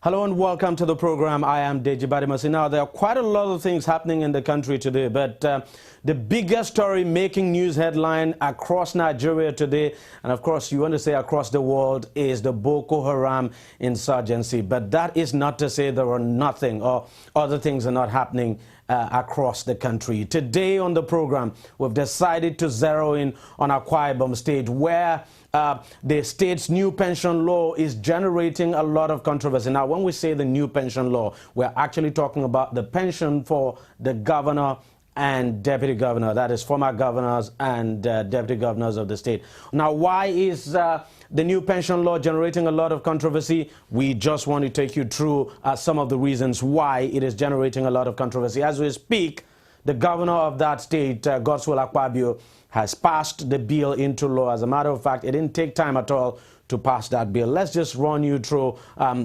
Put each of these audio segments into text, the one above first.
Hello and welcome to the program. I am DEJI360. Now, there are quite a lot of things happening in the country today, but the biggest story making news headline across Nigeria today, and of course you want to say across the world, is the Boko Haram insurgency. But that is not to say there are nothing or other things are not happening across the country. Today on the program, we've decided to zero in on Akwa Ibom State, where the state's new pension law is generating a lot of controversy. Now, when we say the new pension law, we're actually talking about the pension for the governor and deputy governor, that is former governors and deputy governors of the state. Now, why is the new pension law generating a lot of controversy? We just want to take you through some of the reasons why it is generating a lot of controversy. As we speak, the governor of that state, Akwa Ibom, has passed the bill into law. As a matter of fact, it didn't take time at all to pass that bill. Let's just run you through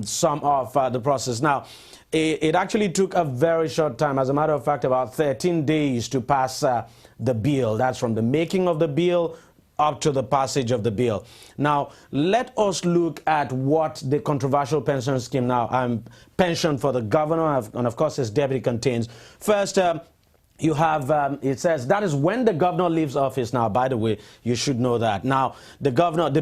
some of the process. Now, it actually took a very short time. As a matter of fact, about 13 days to pass the bill. That's from the making of the bill up to the passage of the bill. Now, let us look at what the controversial pension scheme now, pension for the governor and of course his deputy contains. First, you have, it says, that is when the governor leaves office. Now, by the way, you should know that. Now, the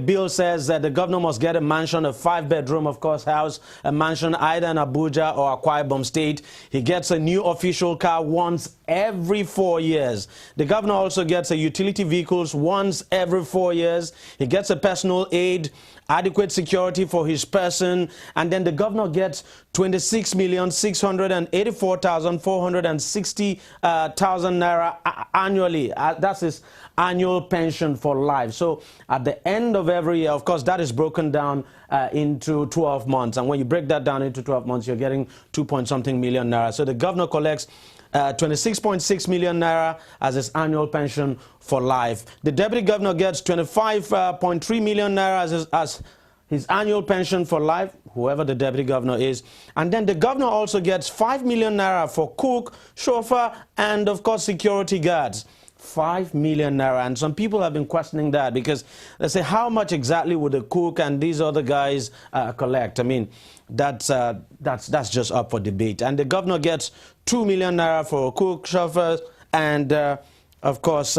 bill says that the governor must get a mansion, a 5-bedroom, of course, house, a mansion either in Abuja or Akwa Ibom State. He gets a new official car once every 4 years. The governor also gets a utility vehicles once every 4 years. He gets a personal aid, adequate security for his person, and then the governor gets 26,684,460 naira annually. That's his annual pension for life. So at the end of every year, of course, that is broken down into 12 months. And when you break that down into 12 months, you're getting 2-point-something million naira. So the governor collects 26.6 million naira as his annual pension for life. The deputy governor gets 25.3 million naira as his annual pension for life, whoever the deputy governor is. And then the governor also gets 5 million naira for cook, chauffeur, and of course security guards. 5 million naira, and some people have been questioning that because they say, how much exactly would the cook and these other guys collect? I mean, that's just up for debate. And the governor gets 2 million naira for cook, chauffeurs, and of course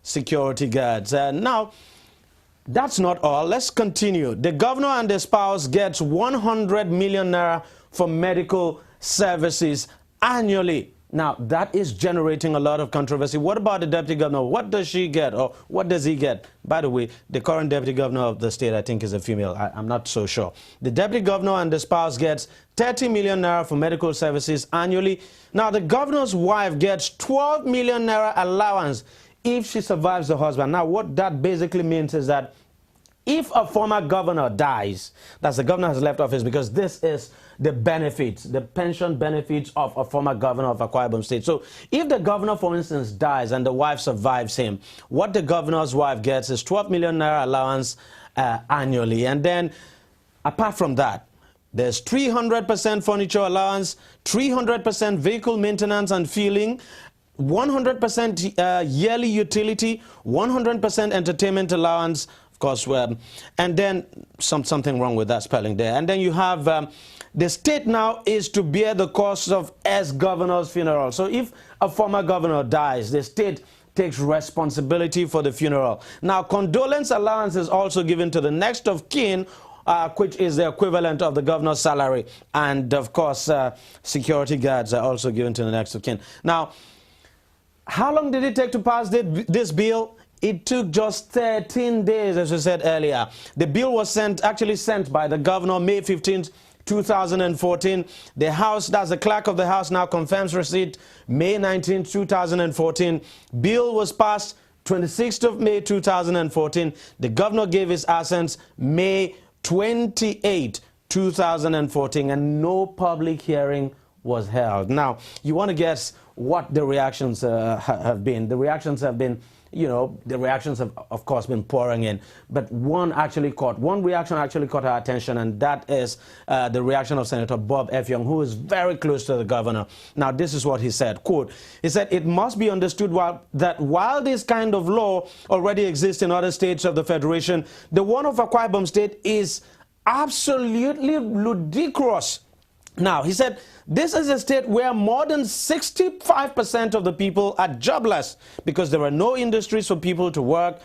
security guards. Now, that's not all. Let's continue. The governor and the spouse gets 100 million naira for medical services annually. Now, that is generating a lot of controversy. What about the deputy governor? What does she get, or what does he get? By the way, the current deputy governor of the state, I think, is a female. I'm not so sure. The deputy governor and the spouse gets 30 million naira for medical services annually. Now, the governor's wife gets 12 million naira allowance if she survives the husband. Now, what that basically means is that if a former governor dies, that's the governor has left office, because this is the benefits, the pension benefits of a former governor of Akwa Ibom State. So if the governor, for instance, dies and the wife survives him, what the governor's wife gets is 12 million naira allowance annually. And then apart from that, there's 300% furniture allowance, 300% vehicle maintenance and fueling, 100% yearly utility, 100% entertainment allowance, of course, and then something wrong with that spelling there. And then you have the state now is to bear the cost of ex-governor's funeral. So if a former governor dies, the state takes responsibility for the funeral. Now, condolence allowance is also given to the next of kin, which is the equivalent of the governor's salary. And of course, security guards are also given to the next of kin. Now, how long did it take to pass this bill? It took just 13 days, as we said earlier. The bill was actually sent by the governor May 15th, 2014. The House, that's the clerk of the House, now confirms receipt May 19, 2014. Bill was passed 26th of May 2014. The governor gave his assent May 28, 2014, and no public hearing was held. Now, you want to guess what the reactions have been. The reactions have been, you know, the reactions have, of course, been pouring in. But one reaction actually caught our attention, and that is the reaction of Senator Bob F. Young, who is very close to the governor. Now, this is what he said, quote, he said, "It must be understood that while this kind of law already exists in other states of the Federation, the one of Akwa Ibom State is absolutely ludicrous Now, he said, this is a state where more than 65% of the people are jobless because there are no industries for people to work.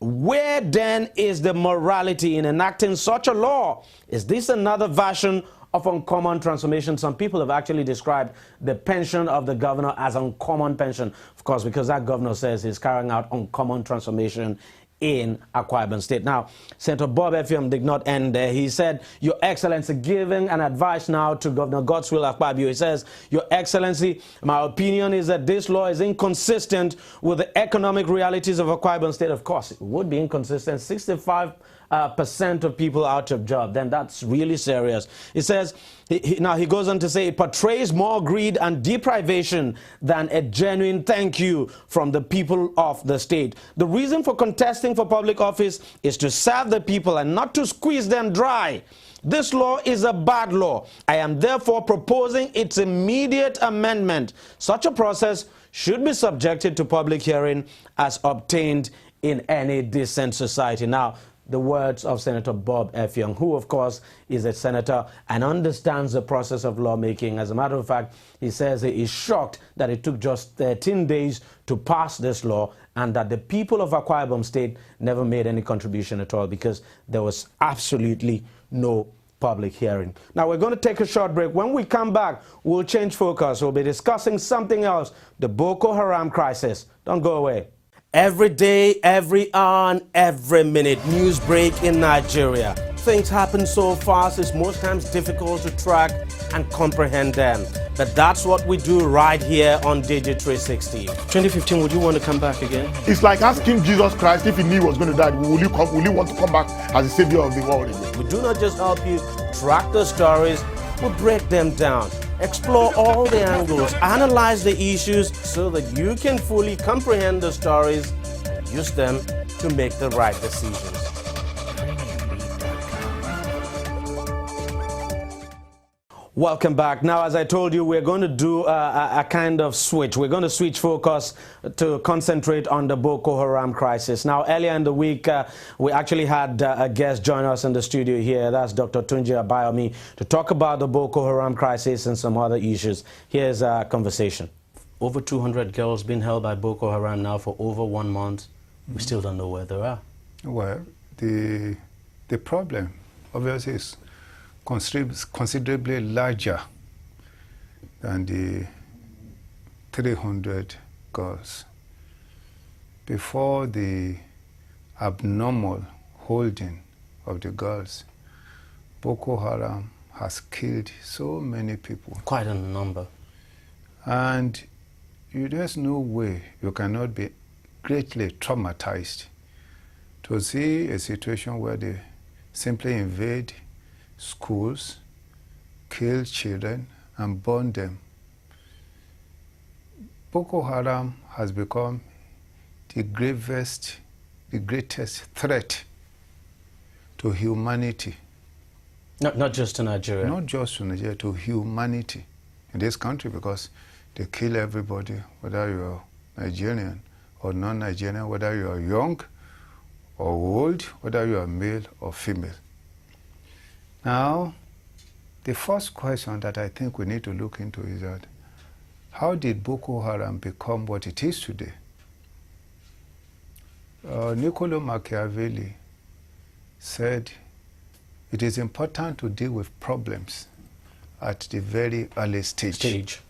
Where then is the morality in enacting such a law? Is this another version of uncommon transformation? Some people have actually described the pension of the governor as uncommon pension, of course, because that governor says he's carrying out uncommon transformation in Akwa Ibom State. Now, Senator Bob Effiong did not end there. He said, Your Excellency, giving an advice now to Governor Godswill Akpabio. He says, Your Excellency, my opinion is that this law is inconsistent with the economic realities of Akwa Ibom State. Of course, it would be inconsistent. 65% of people out of job, then that's really serious. He says, now he goes on to say, it portrays more greed and deprivation than a genuine thank you from the people of the state. The reason for contesting for public office is to serve the people and not to squeeze them dry. This law is a bad law. I am therefore proposing its immediate amendment. Such a process should be subjected to public hearing as obtained in any decent society. Now, the words of Senator Bob Effiong, who, of course, is a senator and understands the process of lawmaking. As a matter of fact, he says he is shocked that it took just 13 days to pass this law and that the people of Akwa Ibom State never made any contribution at all because there was absolutely no public hearing. Now, we're going to take a short break. When we come back, we'll change focus. We'll be discussing something else, the Boko Haram crisis. Don't go away. Every day, every hour, and every minute, news break in Nigeria. Things happen so fast, it's most times difficult to track and comprehend them. But that's what we do right here on DEJI360. 2015, would you want to come back again? It's like asking Jesus Christ if he knew he was going to die, will you want to come back as the savior of the world again? We do not just help you track the stories, we break them down. Explore all the angles, analyze the issues so that you can fully comprehend the stories and use them to make the right decisions. Welcome back. Now, as I told you, we're going to do a kind of switch. We're going to switch focus to concentrate on the Boko Haram crisis. Now, earlier in the week, we actually had a guest join us in the studio here. That's Dr. Tunji Abayomi, to talk about the Boko Haram crisis and some other issues. Here's a conversation. Over 200 girls being held by Boko Haram now for over 1 month. We still don't know where they are. Well, the problem, obviously, is considerably larger than the 300 girls. Before the abnormal holding of the girls, Boko Haram has killed so many people. Quite a number. And there's no way you cannot be greatly traumatized to see a situation where they simply invade schools, kill children, and burn them. Boko Haram has become the greatest threat to humanity. Not just to Nigeria. Not just to Nigeria, to humanity in this country, because they kill everybody, whether you're Nigerian or non-Nigerian, whether you are young or old, whether you are male or female. Now, the first question that I think we need to look into is that, how did Boko Haram become what it is today? Niccolo Machiavelli said it is important to deal with problems at the very early stage.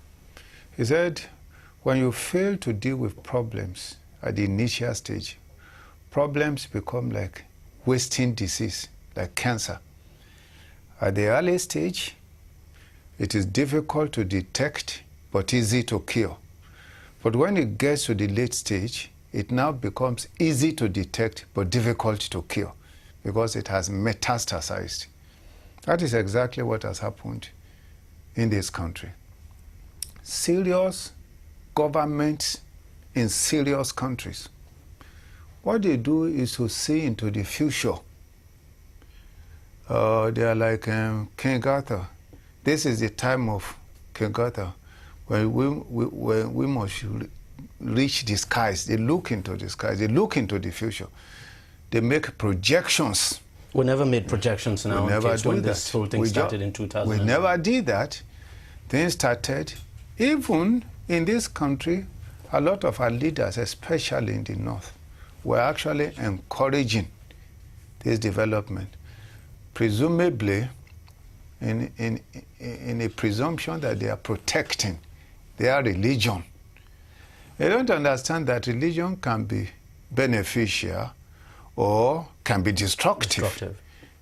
He said, when you fail to deal with problems at the initial stage, problems become like wasting disease, like cancer. At the early stage, it is difficult to detect, but easy to cure. But when it gets to the late stage, it now becomes easy to detect, but difficult to cure, because it has metastasized. That is exactly what has happened in this country. Serious governments in serious countries, what they do is to see into the future. They are like King Arthur. This is the time of King Arthur, when we must reach the skies. They look into the skies. They look into the future. They make projections. We never made projections in our case when this whole thing started in 2000. We never did that. things started. Even in this country, a lot of our leaders, especially in the north, were actually encouraging this development, presumably in a presumption that they are protecting their religion. They don't understand that religion can be beneficial or can be destructive,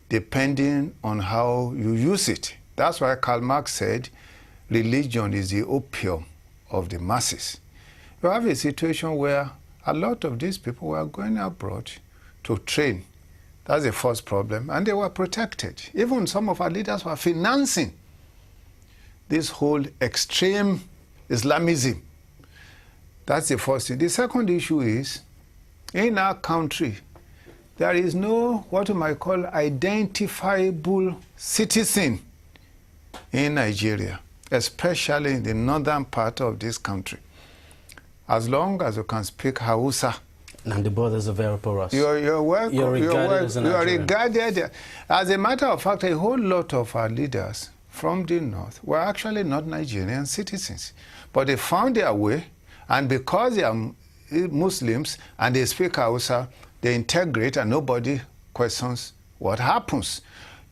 depending on how you use it. That's why Karl Marx said religion is the opium of the masses. You have a situation where a lot of these people were going abroad to train. That's the first problem, and they were protected. Even some of our leaders were financing this whole extreme Islamism. That's the first thing. The second issue is, in our country, there is no, what you might call, identifiable citizen in Nigeria, especially in the northern part of this country. As long as you can speak Hausa, and the borders are very porous. You're welcome. You're regarded as a Nigerian. You're regarded. As a matter of fact, a whole lot of our leaders from the north were actually not Nigerian citizens. But they found their way, and because they are Muslims and they speak Hausa, they integrate and nobody questions what happens.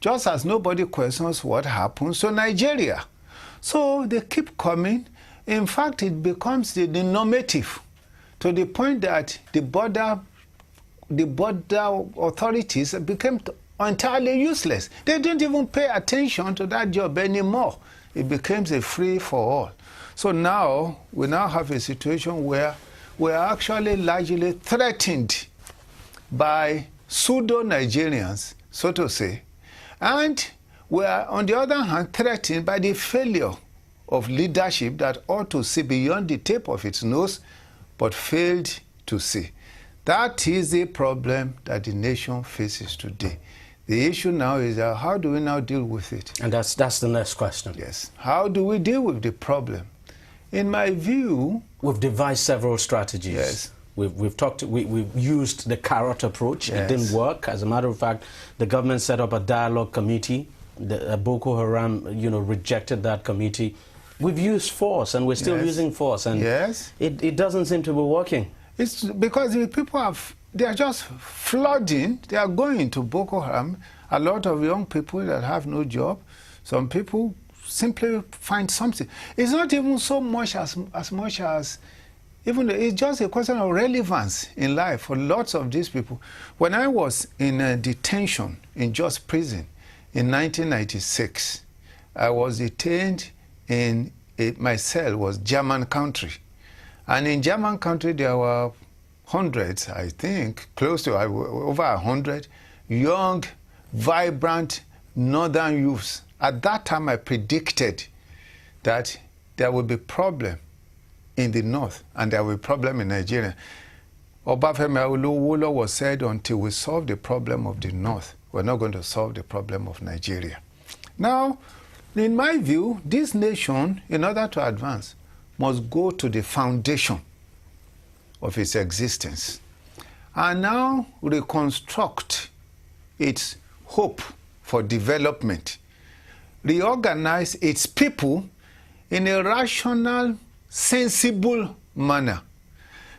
Just as nobody questions what happens to Nigeria. So they keep coming. In fact, it becomes the normative, to the point that the border authorities became entirely useless. They don't even pay attention to that job anymore. It becomes a free-for-all. So now, we now have a situation where we are actually largely threatened by pseudo-Nigerians, so to say, and we are, on the other hand, threatened by the failure of leadership that ought to see beyond the tip of its nose, but failed to see. That is the problem that the nation faces today. The issue now is how do we now deal with it? And that's the next question. Yes. How do we deal with the problem? In my view, we've devised several strategies. Yes. We've used the carrot approach. Yes. It didn't work. As a matter of fact, the government set up a dialogue committee. The Boko Haram, rejected that committee. We've used force, and we're still using force, and it doesn't seem to be working. It's because the people they are just flooding. They are going to Boko Haram. A lot of young people that have no job. Some people simply find something. It's not even so much as much as, even it's just a question of relevance in life for lots of these people. When I was in detention in Jos prison in 1996, I was detained in my cell was German country. And in German country, there were hundreds, I think, close to over 100 young, vibrant northern youths. At that time, I predicted that there would be problem in the north and there will be problem in Nigeria. Obafemi Awolowo was said, until we solve the problem of the north, we're not going to solve the problem of Nigeria. Now, in my view, this nation, in order to advance, must go to the foundation of its existence and now reconstruct its hope for development, reorganize its people in a rational, sensible manner.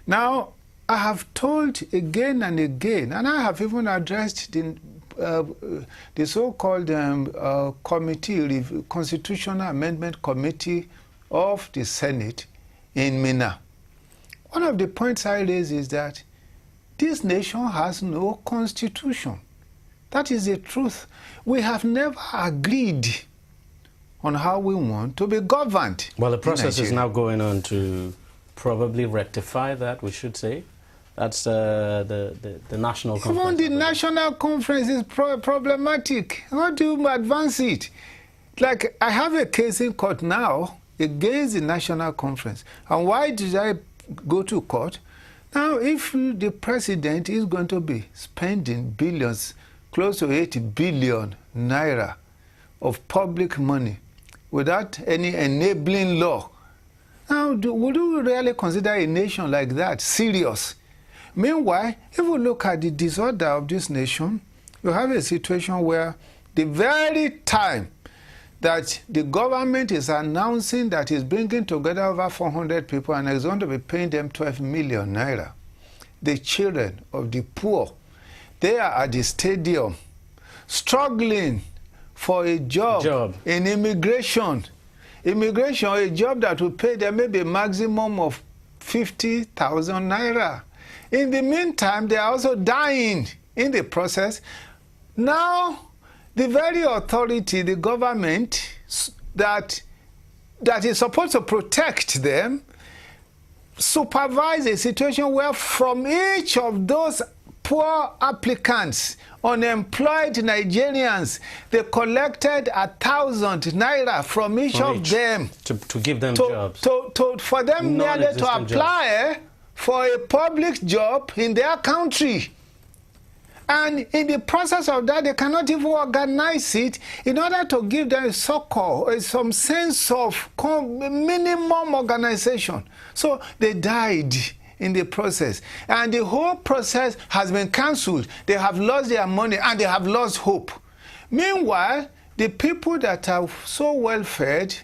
Now, I have told again and again, and I have even addressed the so-called committee, Constitutional Amendment Committee of the Senate in Minna. One of the points I raise is that this nation has no constitution. That is the truth. We have never agreed on how we want to be governed. Well, the process is now going on to probably rectify that, we should say. That's the national conference. Even the national conference is problematic. How do you advance it? Like, I have a case in court now against the national conference. And why did I go to court? Now, if the president is going to be spending billions, close to 80 billion naira of public money without any enabling law, now, would you really consider a nation like that serious? Meanwhile, if you look at the disorder of this nation, you have a situation where the very time that the government is announcing that it's bringing together over 400 people and is going to be paying them 12 million naira. The children of the poor, they are at the stadium struggling for a job. In immigration. Immigration, a job that will pay them maybe a maximum of 50,000 naira. In the meantime, they are also dying in the process. Now, the very authority, the government that is supposed to protect them, supervise a situation where from each of those poor applicants, unemployed Nigerians, they collected 1,000 naira from each of them to give them jobs. For them merely to apply for a public job in their country. And in the process of that, they cannot even organize it in order to give them succor, some sense of minimum organization. So they died in the process. And the whole process has been cancelled. They have lost their money and they have lost hope. Meanwhile, the people that are so well fed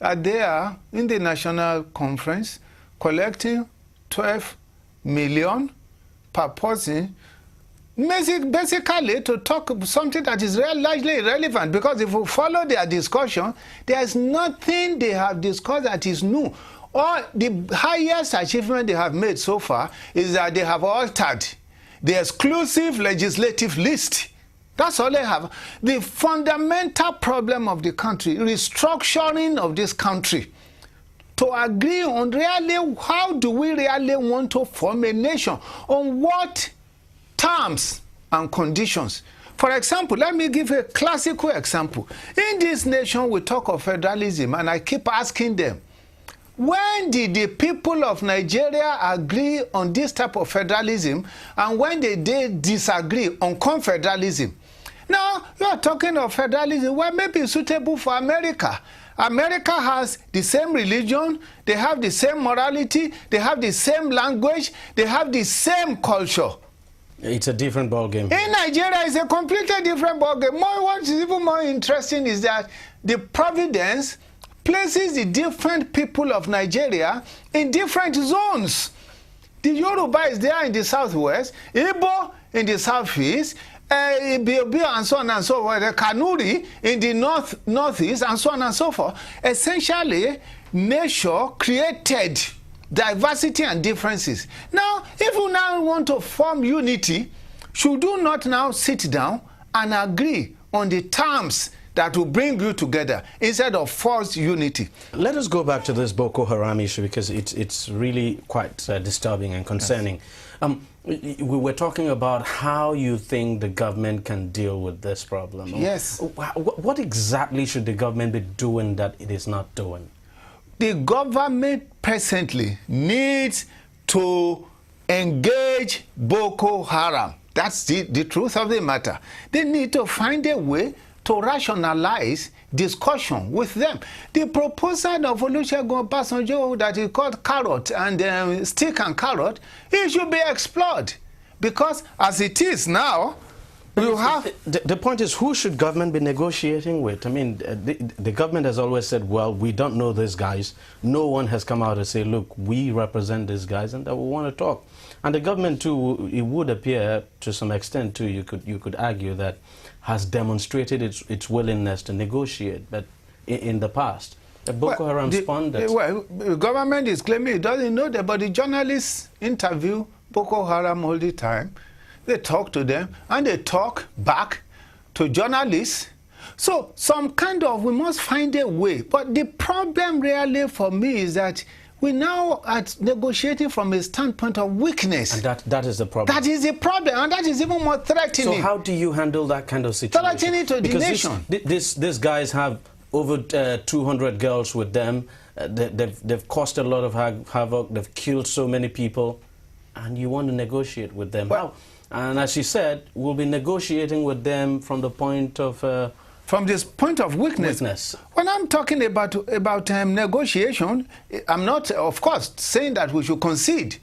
are there in the national conference collecting 12 million per person, basically to talk something that is largely irrelevant, because if we follow their discussion, there is nothing they have discussed that is new. Or the highest achievement they have made so far is that they have altered the exclusive legislative list. That's all they have. The fundamental problem of the country, restructuring of this country, to agree on really how do we really want to form a nation, on what terms and conditions. For example, let me give a classical example. In this nation, we talk of federalism, and I keep asking them, when did the people of Nigeria agree on this type of federalism, and when did they disagree on confederalism? Now, you are talking of federalism, well, maybe it's suitable for America. America has the same religion, they have the same morality, they have the same language, they have the same culture. It's a different ballgame. In Nigeria, it's a completely different ballgame. What is even more interesting is that the providence places the different people of Nigeria in different zones. The Yoruba is there in the southwest, Igbo in the southeast, Ibio and so on and so forth, the Kanuri in the northeast, and so on and so forth. Essentially, nature created diversity and differences. Now, if we now want to form unity, should you not now sit down and agree on the terms that will bring you together instead of forced unity? Let us go back to this Boko Haram issue, because it's really quite disturbing and concerning. Yes. We were talking about how you think the government can deal with this problem. Yes. What exactly should the government be doing that it is not doing? The government presently needs to engage Boko Haram. That's the truth of the matter. They need to find a way to rationalize discussion with them. The proposal of Olusegun Obasanjo that is called carrot and stick and carrot, it should be explored, because as it is now, you have... The point is, who should government be negotiating with? I mean, the government has always said, well, we don't know these guys. No one has come out and say, look, we represent these guys and that we want to talk. And the government too, it would appear to some extent too, you could argue that has demonstrated its willingness to negotiate, but in the past. The Boko Haram responded. Well, the government is claiming it doesn't know that, but the journalists interview Boko Haram all the time. They talk to them, and they talk back to journalists. So some kind of, we must find a way. But the problem really for me is that we now are negotiating from a standpoint of weakness. And that is the problem. That is the problem, and that is even more threatening. So how do you handle that kind of situation? Threatening to the nation. These guys have over 200 girls with them. They've caused a lot of havoc. They've killed so many people. And you want to negotiate with them. Well, and as you said, we'll be negotiating with them from the point of... from this point of weakness. When I'm talking about negotiation, I'm not, of course, saying that we should concede.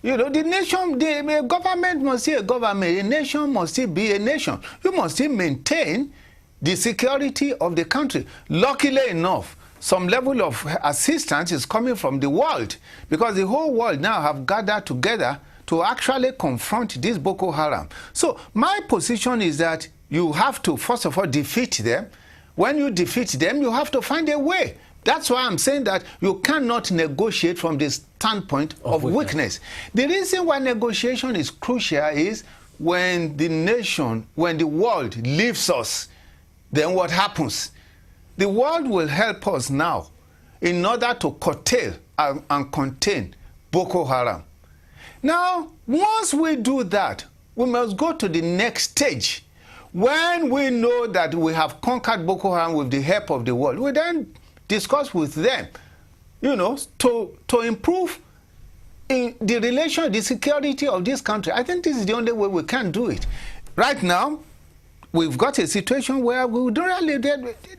You know, the nation, the government must be a government. A nation must still be a nation. You must still maintain the security of the country. Luckily enough, some level of assistance is coming from the world, because the whole world now have gathered together to actually confront this Boko Haram. So my position is that you have to, first of all, defeat them. When you defeat them, you have to find a way. That's why I'm saying that you cannot negotiate from the standpoint of weakness. The reason why negotiation is crucial is when the nation, when the world leaves us, then what happens? The world will help us now in order to curtail and contain Boko Haram. Now, once we do that, we must go to the next stage. When we know that we have conquered Boko Haram with the help of the world, we then discuss with them, you know, to improve in the relation, the security of this country. I think this is the only way we can do it. Right now, we've got a situation where we don't really,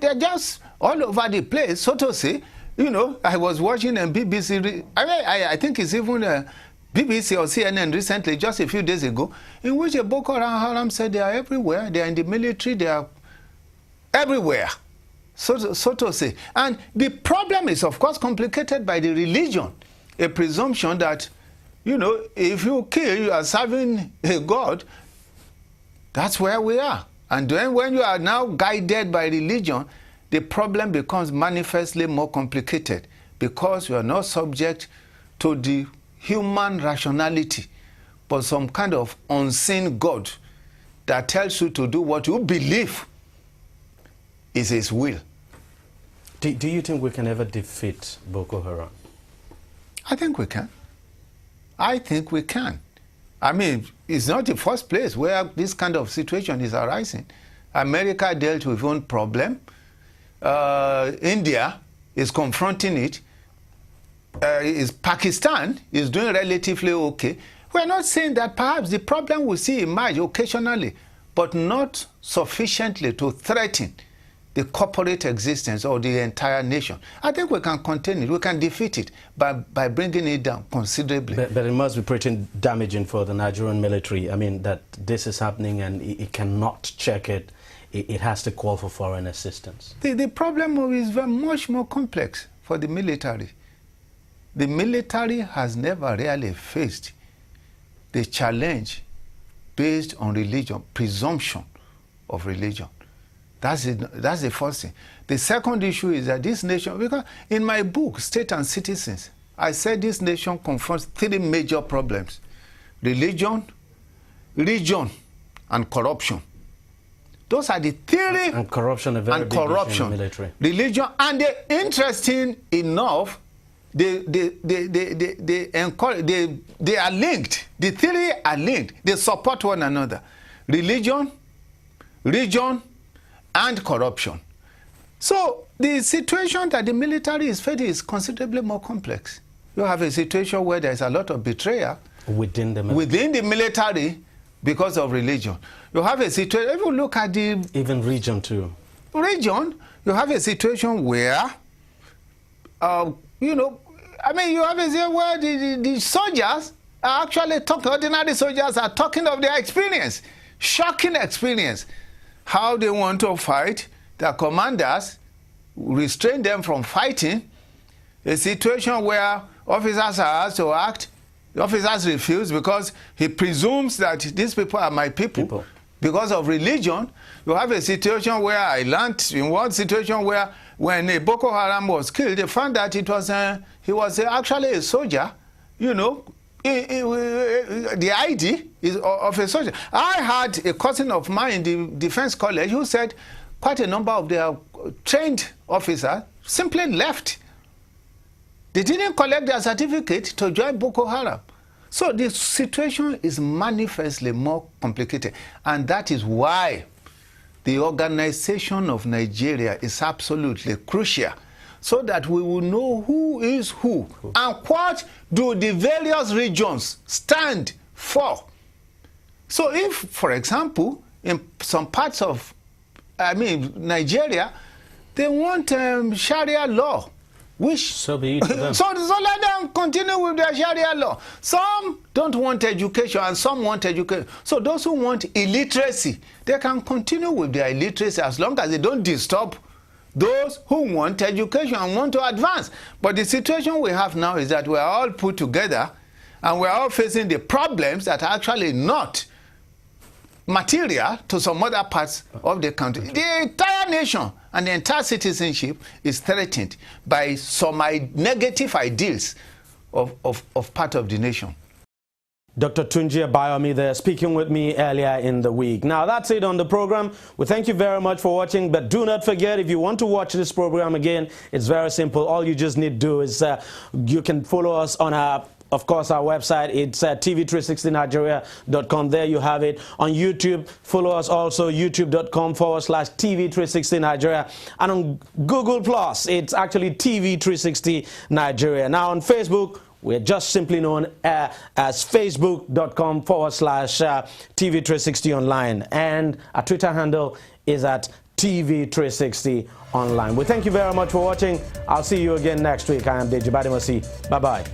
they're just all over the place, so to say. You know, I was watching a BBC, I think it's even BBC or CNN recently, just a few days ago, in which a Boko Haram said they are everywhere, they are in the military, they are everywhere, so to say. And the problem is, of course, complicated by the religion, a presumption that, you know, if you kill, you are serving a God. That's where we are. And then when you are now guided by religion, the problem becomes manifestly more complicated, because you are not subject to the human rationality, but some kind of unseen God that tells you to do what you believe is his will. Do you think we can ever defeat Boko Haram? I think we can. I think we can. I mean, it's not the first place where this kind of situation is arising. America dealt with one problem. India is confronting it. Pakistan is doing relatively okay. We're not saying that perhaps the problem we see emerge occasionally, but not sufficiently to threaten the corporate existence of the entire nation. I think we can contain it, we can defeat it by bringing it down considerably. But it must be pretty damaging for the Nigerian military. I mean, that this is happening and it cannot check it. It has to call for foreign assistance. The problem is very much more complex for the military. The military has never really faced the challenge based on religion, presumption of religion. That's the first thing. The second issue is that this nation, because in my book, State and Citizens, I said this nation confronts three major problems: religion, region, and corruption. Those are the theory. And corruption, a very big issue in the military. Religion, and interesting enough, they are linked. The theory are linked. They support one another. Religion, region, and corruption. So the situation that the military is facing is considerably more complex. You have a situation where there is a lot of betrayal within the military because of religion. You have a situation, if you look at the... Even region too. Region, you have a situation where, you know, I mean, you have a situation where the soldiers are actually talking, ordinary soldiers are talking of their experience, shocking experience, how they want to fight. Their commanders restrain them from fighting. A situation where officers are asked to act, the officers refuse because he presumes that these people are my people. Because of religion. You have a situation where I learned in one situation where when a Boko Haram was killed, they found that it was he was actually a soldier, you know. The ID is of a soldier. I had a cousin of mine in the Defense College who said quite a number of their trained officers simply left. They didn't collect their certificate to join Boko Haram. So the situation is manifestly more complicated, and that is why the organization of Nigeria is absolutely crucial, so that we will know who is who and what do the various regions stand for. So if, for example, in some parts of, Nigeria, they want Sharia law, Which So be it to them. so let them continue with their Sharia law. Some don't want education and some want education. So those who want illiteracy, they can continue with their illiteracy as long as they don't disturb those who want education and want to advance. But the situation we have now is that we are all put together and we are all facing the problems that are actually not material to some other parts of the country. The entire nation and the entire citizenship is threatened by some negative ideals of part of the nation. Dr. Tunji Abayomi there speaking with me earlier in the week. Now that's it on the program. We thank you very much for watching, but do not forget, if you want to watch this program again, it's very simple. All you just need to do is you can follow us on our, of course, our website. It's tv360nigeria.com. There you have it. On YouTube, follow us also, youtube.com/TV360 Nigeria. And on Google+, it's actually TV360 Nigeria. Now on Facebook, we're just simply known as facebook.com/TV360 online. And our Twitter handle is at TV360 online. We thank you very much for watching. I'll see you again next week. I am DEJI360. Bye-bye.